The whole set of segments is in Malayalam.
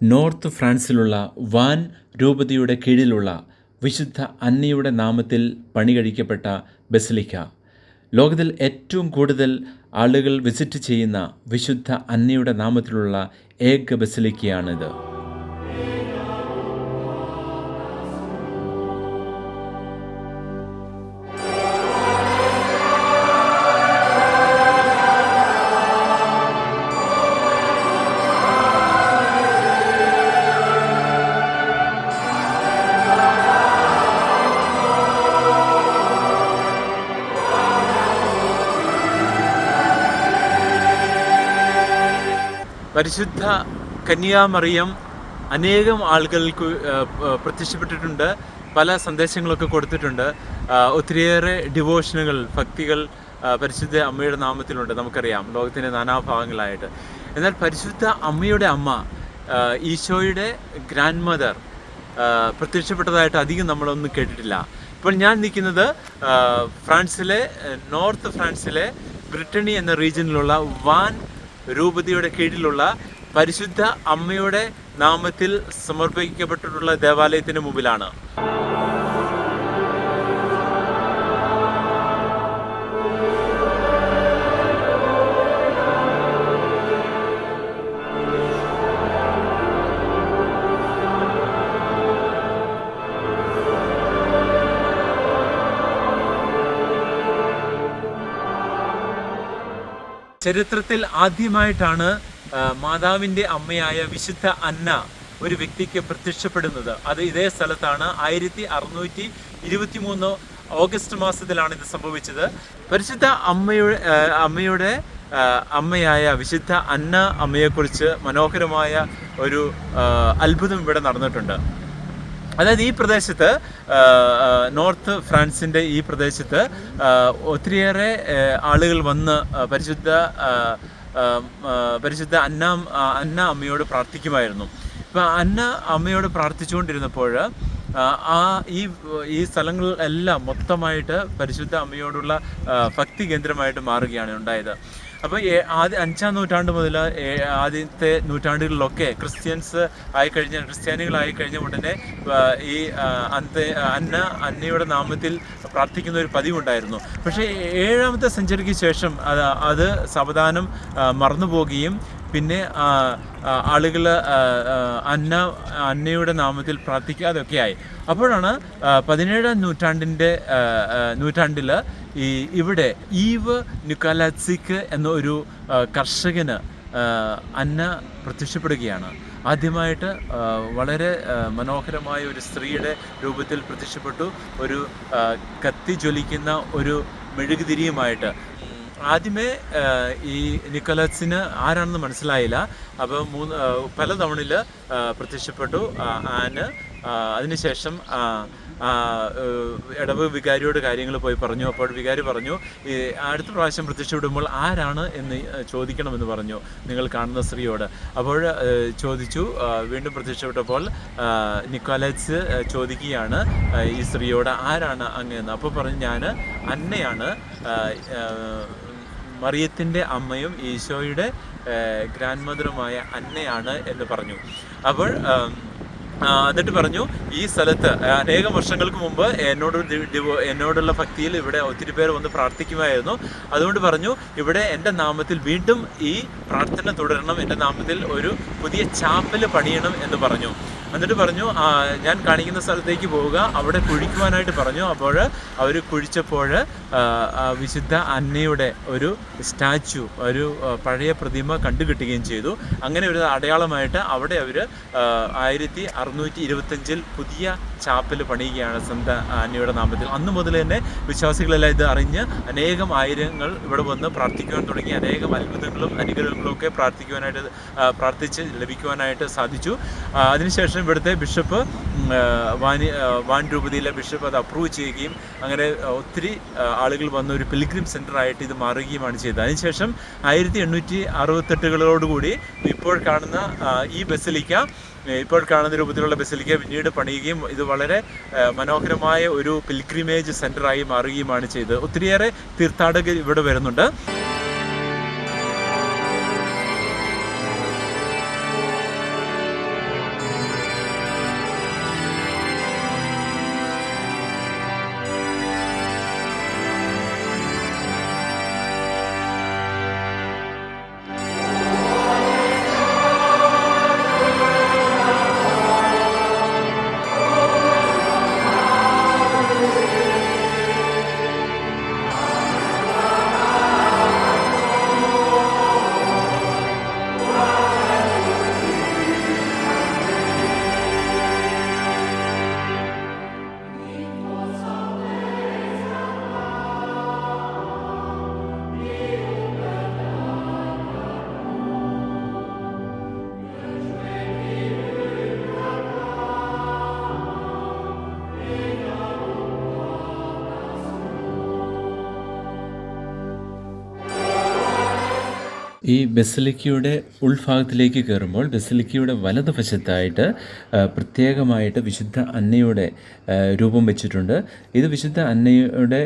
നോർത്ത് ഫ്രാൻസിലുള്ള വാൻ രൂപതയുടെ കീഴിലുള്ള വിശുദ്ധ അന്നയുടെ നാമത്തിൽ പണികഴിക്കപ്പെട്ട ബസിലിക്ക. ലോകത്തിൽ ഏറ്റവും കൂടുതൽ ആളുകൾ വിസിറ്റ് ചെയ്യുന്ന വിശുദ്ധ അന്നയുടെ നാമത്തിലുള്ള ഏക ബസിലിക്കയാണിത്. പരിശുദ്ധ കന്യാമറിയം അനേകം ആളുകൾക്ക് പ്രത്യക്ഷപ്പെട്ടിട്ടുണ്ട്, പല സന്ദേശങ്ങളൊക്കെ കൊടുത്തിട്ടുണ്ട്. ഒത്തിരിയേറെ ഡിവോഷനുകൾ, ഭക്തികൾ പരിശുദ്ധ അമ്മയുടെ നാമത്തിലുണ്ട്, നമുക്കറിയാം, ലോകത്തിൻ്റെ നാനാഭാഗങ്ങളായിട്ട്. എന്നാൽ പരിശുദ്ധ അമ്മയുടെ അമ്മ, ഈശോയുടെ ഗ്രാൻഡ് മദർ പ്രത്യക്ഷപ്പെട്ടതായിട്ട് അധികം നമ്മളൊന്നും കേട്ടിട്ടില്ല. ഇപ്പോൾ ഞാൻ നിൽക്കുന്നത് ഫ്രാൻസിലെ, നോർത്ത് ഫ്രാൻസിലെ ബ്രിട്ടനി എന്ന റീജിയനിലുള്ള വാൻ രൂപതയുടെ കീഴിലുള്ള പരിശുദ്ധ അമ്മയുടെ നാമത്തിൽ സമർപ്പിക്കപ്പെട്ടിട്ടുള്ള ദേവാലയത്തിന് മുമ്പിലാണ്. ചരിത്രത്തിൽ ആദ്യമായിട്ടാണ് മാതാവിൻ്റെ അമ്മയായ വിശുദ്ധ അന്ന ഒരു വ്യക്തിക്ക് പ്രത്യക്ഷപ്പെടുന്നത്. അത് ഇതേ സ്ഥലത്താണ്. 1623 ഓഗസ്റ്റ് മാസത്തിലാണ് ഇത് സംഭവിച്ചത്. പരിശുദ്ധ അമ്മയുടെ അമ്മയായ വിശുദ്ധ അന്ന അമ്മയെക്കുറിച്ച് മനോഹരമായ ഒരു അത്ഭുതം ഇവിടെ നടന്നിട്ടുണ്ട്. അതായത് ഈ പ്രദേശത്ത്, നോർത്ത് ഫ്രാൻസിൻ്റെ ഈ പ്രദേശത്ത് ഒത്തിരിയേറെ ആളുകൾ വന്ന് പരിശുദ്ധ അന്ന അമ്മയോട് പ്രാർത്ഥിക്കുമായിരുന്നു. ഇപ്പം അന്ന അമ്മയോട് പ്രാർത്ഥിച്ചുകൊണ്ടിരുന്നപ്പോൾ ഈ സ്ഥലങ്ങളെല്ലാം മൊത്തമായിട്ട് പരിശുദ്ധ അമ്മയോടുള്ള ഭക്തി കേന്ദ്രമായിട്ട് മാറുകയാണ് ഉണ്ടായത്. അപ്പോൾ 5-ാം നൂറ്റാണ്ട് മുതൽ ആദ്യത്തെ നൂറ്റാണ്ടുകളിലൊക്കെ ക്രിസ്ത്യാനികളായി കഴിഞ്ഞ ഉടനെ ഈ അന്നയുടെ നാമത്തിൽ പ്രാർത്ഥിക്കുന്ന ഒരു പതിവുണ്ടായിരുന്നു. പക്ഷേ 7ാമത്തെ സെഞ്ചുറിക്ക് ശേഷം അത് സാവധാനം മറന്നുപോകുകയും പിന്നെ ആളുകൾ അന്നയുടെ നാമത്തിൽ പ്രാർത്ഥിക്കാതൊക്കെ ആയി. അപ്പോഴാണ് 17ാം നൂറ്റാണ്ടിൽ ഇവിടെ ഈവ് നിക്കോലാറ്റ്സിക് എന്ന ഒരു കർഷകന് അന്ന പ്രത്യക്ഷപ്പെടുകയാണ്. ആദ്യമായിട്ട് വളരെ മനോഹരമായ ഒരു സ്ത്രീയുടെ രൂപത്തിൽ പ്രത്യക്ഷപ്പെട്ടു, ഒരു കത്തി ജ്വലിക്കുന്ന ഒരു മെഴുകുതിരിയുമായിട്ട്. ആദ്യമേ ഈ നിക്കോലാറ്റ്സിന് ആരാണെന്ന് മനസ്സിലായില്ല. അപ്പോൾ പല തവണയിൽ പ്രത്യക്ഷപ്പെട്ടു അതിനുശേഷം ഇടവ് വികാരിയോട് കാര്യങ്ങൾ പോയി പറഞ്ഞു. അപ്പോൾ വികാരി പറഞ്ഞു, ഈ അടുത്ത പ്രാവശ്യം പ്രത്യക്ഷപ്പെടുമ്പോൾ ആരാണ് എന്ന് ചോദിക്കണമെന്ന് പറഞ്ഞു നിങ്ങൾ കാണുന്ന സ്ത്രീയോട്. അപ്പോൾ ചോദിച്ചു. വീണ്ടും പ്രത്യക്ഷപ്പെട്ടപ്പോൾ നിക്കോലാറ്റ്സ് ചോദിക്കുകയാണ് ഈ സ്ത്രീയോട്, ആരാണ് അങ്ങെന്ന്. അപ്പോൾ പറഞ്ഞു, ഞാൻ അന്നയാണ്, മറിയത്തിൻ്റെ അമ്മയും ഈശോയുടെ ഗ്രാൻഡ് മദറുമായ അന്നയാണ് എന്ന് പറഞ്ഞു. അപ്പോൾ എന്നിട്ട് പറഞ്ഞു, ഈ സ്ഥലത്ത് അനേകം വർഷങ്ങൾക്ക് മുമ്പ് എന്നോടുള്ള ഭക്തിയിൽ ഇവിടെ ഒത്തിരി പേർ വന്ന് പ്രാർത്ഥിക്കുമായിരുന്നു. അതുകൊണ്ട് പറഞ്ഞു, ഇവിടെ എൻ്റെ നാമത്തിൽ വീണ്ടും ഈ പ്രാർത്ഥന തുടരണം, എൻ്റെ നാമത്തിൽ ഒരു പുതിയ ചാപ്പല് പണിയണം എന്ന് പറഞ്ഞു. എന്നിട്ട് പറഞ്ഞു, ഞാൻ കാണിക്കുന്ന സ്ഥലത്തേക്ക് പോവുക, അവിടെ കുഴിക്കുവാനായിട്ട് പറഞ്ഞു. അപ്പോൾ അവർ കുഴിച്ചപ്പോൾ വിശുദ്ധ അന്നയുടെ ഒരു സ്റ്റാച്ചു, ഒരു പഴയ പ്രതിമ കണ്ടുകിട്ടുകയും ചെയ്തു. അങ്ങനെ ഒരു അടയാളമായിട്ട് അവിടെ അവർ 1625 പുതിയ ചാപ്പൽ പണിയുകയാണ് സന്ത അന്നയുടെ നാമത്തിൽ. അന്ന് മുതൽ തന്നെ വിശ്വാസികളെല്ലാം ഇത് അറിഞ്ഞ് അനേകം ആയിരങ്ങൾ ഇവിടെ വന്ന് പ്രാർത്ഥിക്കുവാൻ തുടങ്ങി. അനേകം അത്ഭുതങ്ങളും അനുഗ്രഹങ്ങളും ഒക്കെ പ്രാർത്ഥിച്ച് ലഭിക്കുവാനായിട്ട് സാധിച്ചു. അതിനുശേഷം ഇവിടുത്തെ ബിഷപ്പ്, വാൻ രൂപതയിലെ ബിഷപ്പ് അത് അപ്രൂവ് ചെയ്യുകയും അങ്ങനെ ഒത്തിരി ആളുകൾ വന്ന ഒരു പിൽഗ്രിം സെൻ്ററായിട്ട് ഇത് മാറുകയുമാണ് ചെയ്തത്. അതിനുശേഷം 1868 ഇപ്പോൾ കാണുന്ന ഈ ബസിലിക്ക, ഇപ്പോൾ കാണുന്ന രൂപത്തിലുള്ള ബസിലിക്ക പിന്നീട് പണിയുകയും ഇത് വളരെ മനോഹരമായ ഒരു പിൽഗ്രിമേജ് സെൻ്ററായി മാറുകയുമാണ് ചെയ്തത്. ഒത്തിരിയേറെ തീർത്ഥാടകർ ഇവിടെ വരുന്നുണ്ട്. ഈ ബസിലിക്കയുടെ ഉൾഭാഗത്തിലേക്ക് കയറുമ്പോൾ ബസിലിക്കയുടെ വലതുവശത്തായിട്ട് പ്രത്യേകമായിട്ട് വിശുദ്ധ അന്നയുടെ രൂപം വെച്ചിട്ടുണ്ട്. ഇത് വിശുദ്ധ അന്നയുടെ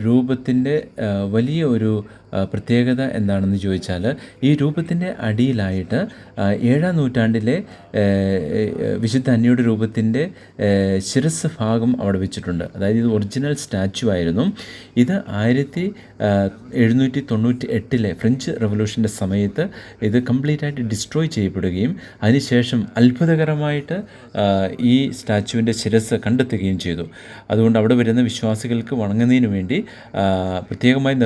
രൂപത്തിൻ്റെ വലിയ ഒരു പ്രത്യേകത എന്താണെന്ന് ചോദിച്ചാൽ, ഈ രൂപത്തിൻ്റെ അടിയിലായിട്ട് 7-ാം നൂറ്റാണ്ടിലെ വിശുദ്ധ അന്നയുടെ രൂപത്തിൻ്റെ ശിരസ് ഭാഗം അവിടെ വെച്ചിട്ടുണ്ട്. അതായത് ഇത് ഒറിജിനൽ സ്റ്റാച്ചു ആയിരുന്നു. ഇത് 1798 ഫ്രഞ്ച് റവല്യൂഷൻ്റെ സമയത്ത് ഇത് കംപ്ലീറ്റ് ആയിട്ട് ഡിസ്ട്രോയ് ചെയ്യപ്പെടുകയും അതിനുശേഷം അത്ഭുതകരമായിട്ട് ഈ സ്റ്റാച്ചുവിൻ്റെ ശിരസ് കണ്ടെത്തുകയും ചെയ്തു. അതുകൊണ്ട് അവിടെ വരുന്ന വിശ്വാസികൾക്ക് വണങ്ങുന്നതിന് വേണ്ടി പ്രത്യേകമായി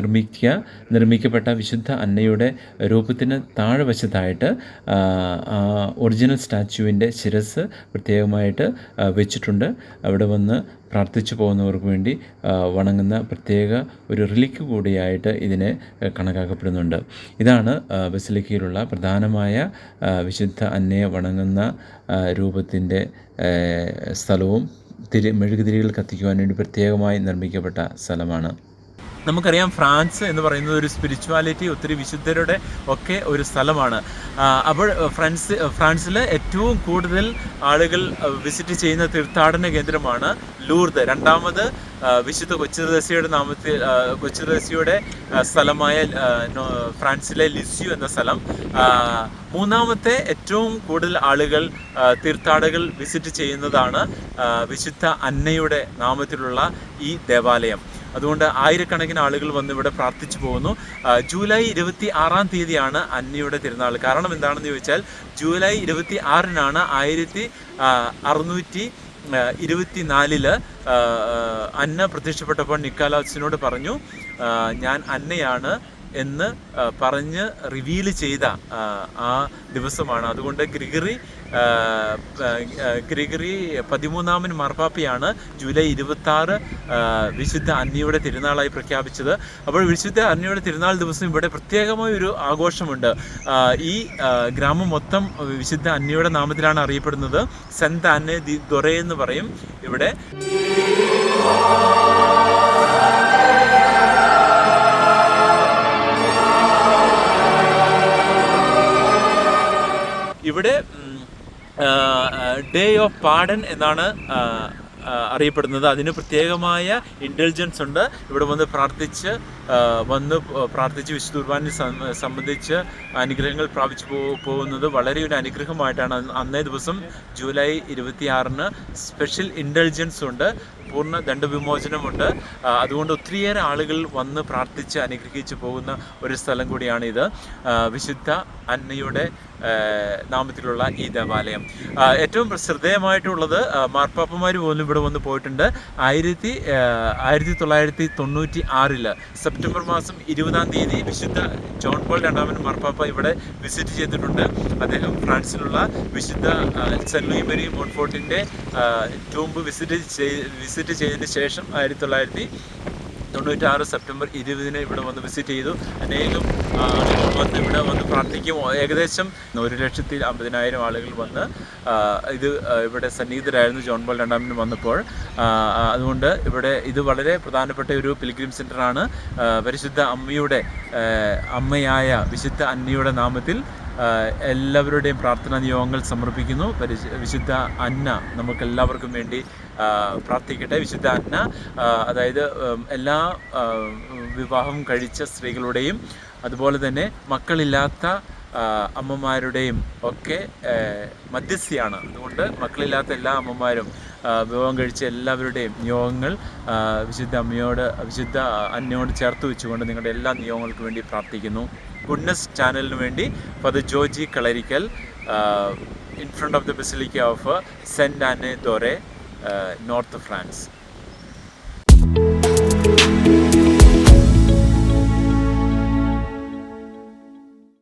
നിർമ്മിക്കപ്പെട്ട വിശുദ്ധ അന്നയുടെ രൂപത്തിന് താഴെ വശത്തായിട്ട് ഒറിജിനൽ സ്റ്റാച്ചുവിൻ്റെ ശിരസ് പ്രത്യേകമായിട്ട് വെച്ചിട്ടുണ്ട്. അവിടെ വന്ന് പ്രാർത്ഥിച്ചു പോകുന്നവർക്ക് വേണ്ടി വണങ്ങുന്ന പ്രത്യേക ഒരു റിലിക്ക് കൂടിയായിട്ട് ഇതിനെ കണക്കാക്കപ്പെടുന്നുണ്ട്. ഇതാണ് ബസിലിക്കയിലുള്ള പ്രധാനമായ വിശുദ്ധ അന്നയെ വണങ്ങുന്ന രൂപത്തിൻ്റെ സ്ഥലവും മെഴുകുതിരികൾ കത്തിക്കുവാൻ വേണ്ടി പ്രത്യേകമായി നിർമ്മിക്കപ്പെട്ട സ്ഥലമാണ്. നമുക്കറിയാം, ഫ്രാൻസ് എന്ന് പറയുന്നത് ഒരു സ്പിരിച്വാലിറ്റി, ഒത്തിരി വിശുദ്ധരുടെ ഒക്കെ ഒരു സ്ഥലമാണ്. അപ്പോൾ ഫ്രാൻസിൽ ഏറ്റവും കൂടുതൽ ആളുകൾ വിസിറ്റ് ചെയ്യുന്ന തീർത്ഥാടന കേന്ദ്രമാണ് ലൂർദ്. രണ്ടാമത് വിശുദ്ധ കൊച്ചുത്രേസ്യയുടെ സ്ഥലമായ ഫ്രാൻസിലെ ലിസ്യു എന്ന സ്ഥലം. മൂന്നാമത്തെ ഏറ്റവും കൂടുതൽ ആളുകൾ തീർത്ഥാടകർ വിസിറ്റ് ചെയ്യുന്നതാണ് വിശുദ്ധ അന്നയുടെ നാമത്തിലുള്ള ഈ ദേവാലയം. അതുകൊണ്ട് ആയിരക്കണക്കിന് ആളുകൾ വന്ന് ഇവിടെ പ്രാർത്ഥിച്ചു പോകുന്നു. ജൂലൈ 26-ാം തീയതിയാണ് അന്നയുടെ തിരുനാൾ. കാരണം എന്താണെന്ന് ചോദിച്ചാൽ, ജൂലൈ 26-നാണ് 1624 അന്ന പ്രത്യക്ഷപ്പെട്ടപ്പോൾ നിക്കോളാസിനോട് പറഞ്ഞു, ഞാൻ അന്നയാണ് എന്ന് പറഞ്ഞ് റിവീൽ ചെയ്ത ആ ദിവസമാണ്. അതുകൊണ്ട് ഗ്രിഗറി 13-ാമൻ മാർപ്പാപ്പയാണ് ജൂലൈ 26 വിശുദ്ധ അന്നയുടെ തിരുനാളായി പ്രഖ്യാപിച്ചത്. അപ്പോൾ വിശുദ്ധ അന്നയുടെ തിരുനാൾ ദിവസം ഇവിടെ പ്രത്യേകമായ ഒരു ആഘോഷമുണ്ട്. ഈ ഗ്രാമം മൊത്തം വിശുദ്ധ അന്നയുടെ നാമത്തിലാണ് അറിയപ്പെടുന്നത്. സെന്റ് ആന്നെ ദി ദൊറേ എന്ന് പറയും ഇവിടെ. ഇവിടെ ഡേ ഓഫ് പാഡൻ എന്നാണ് അറിയപ്പെടുന്നത്. അതിന് പ്രത്യേകമായ ഇൻ്റലിജൻസ് ഉണ്ട്. ഇവിടെ വന്ന് പ്രാർത്ഥിച്ച് വിശുദ്ധ കുർബാനയെ സംബന്ധിച്ച് അനുഗ്രഹങ്ങൾ പ്രാപിച്ചു പോകുന്നത് വളരെ ഒരു അനുഗ്രഹമായിട്ടാണ്. അന്നേ ദിവസം ജൂലൈ 26-ന് സ്പെഷ്യൽ ഇൻ്റലിജൻസ് ഉണ്ട്, പൂർണ്ണ ദണ്ഡവിമോചനമുണ്ട്. അതുകൊണ്ട് ഒത്തിരിയേറെ ആളുകൾ വന്ന് പ്രാർത്ഥിച്ച് അനുഗ്രഹിച്ച് പോകുന്ന ഒരു സ്ഥലം കൂടിയാണിത്, വിശുദ്ധ അന്നയുടെ നാമത്തിലുള്ള ഈ ദേവാലയം. ഏറ്റവും ശ്രദ്ധേയമായിട്ടുള്ളത്, മാർപ്പാപ്പമാർ പോലും ഇവിടെ വന്ന് പോയിട്ടുണ്ട്. 1996 സെപ്റ്റംബർ മാസം 20-ാം തീയതി വിശുദ്ധ ജോൺ പോൾ രണ്ടാമൻ മാർപ്പാപ്പ ഇവിടെ വിസിറ്റ് ചെയ്തിട്ടുണ്ട്. അദ്ദേഹം ഫ്രാൻസിലുള്ള വിശുദ്ധ സെന്റ് ലൂയി മേരി മോൺഫോർട്ടിൻ്റെ ടൂംബ് വിസിറ്റ് ചെയ്തതിന് ശേഷം 1996 സെപ്റ്റംബർ 20-ന് ഇവിടെ വന്ന് വിസിറ്റ് ചെയ്തു. അനേകം ആളുകൾ വന്ന് ഇവിടെ വന്ന് പ്രാർത്ഥിക്കും. ഏകദേശം 1,50,000 ആളുകൾ വന്ന് ഇവിടെ സന്നിഹിതരായിരുന്നു ജോൺ പോൾ രണ്ടാമന് വന്നപ്പോൾ. അതുകൊണ്ട് ഇത് വളരെ പ്രധാനപ്പെട്ട ഒരു പിൽഗ്രിം സെൻ്ററാണ്. പരിശുദ്ധ അമ്മയായ വിശുദ്ധ അന്നയുടെ നാമത്തിൽ എല്ലാവരുടെയും പ്രാർത്ഥനാ നിയോഗങ്ങൾ സമർപ്പിക്കുന്നു. വിശുദ്ധ അന്ന നമുക്കെല്ലാവർക്കും വേണ്ടി പ്രാർത്ഥിക്കട്ടെ. വിശുദ്ധ അന്ന, അതായത് എല്ലാ വിവാഹം കഴിച്ച സ്ത്രീകളുടെയും അതുപോലെ തന്നെ മക്കളില്ലാത്ത അമ്മമാരുടെയും ഒക്കെ മധ്യസ്ഥയാണ്. അതുകൊണ്ട് മക്കളില്ലാത്ത എല്ലാ അമ്മമാരും വിവാഹം കഴിച്ച എല്ലാവരുടെയും നിയോഗങ്ങൾ വിശുദ്ധ അന്നയോട് ചേർത്ത് വെച്ചുകൊണ്ട് നിങ്ങളുടെ എല്ലാ നിയോഗങ്ങൾക്കും വേണ്ടി പ്രാർത്ഥിക്കുന്നു. ഗുഡ്നസ് ചാനലിന് വേണ്ടി Father Georgy Kalarickal, in front of the Basilica of Saint Anne d'Auray, North France.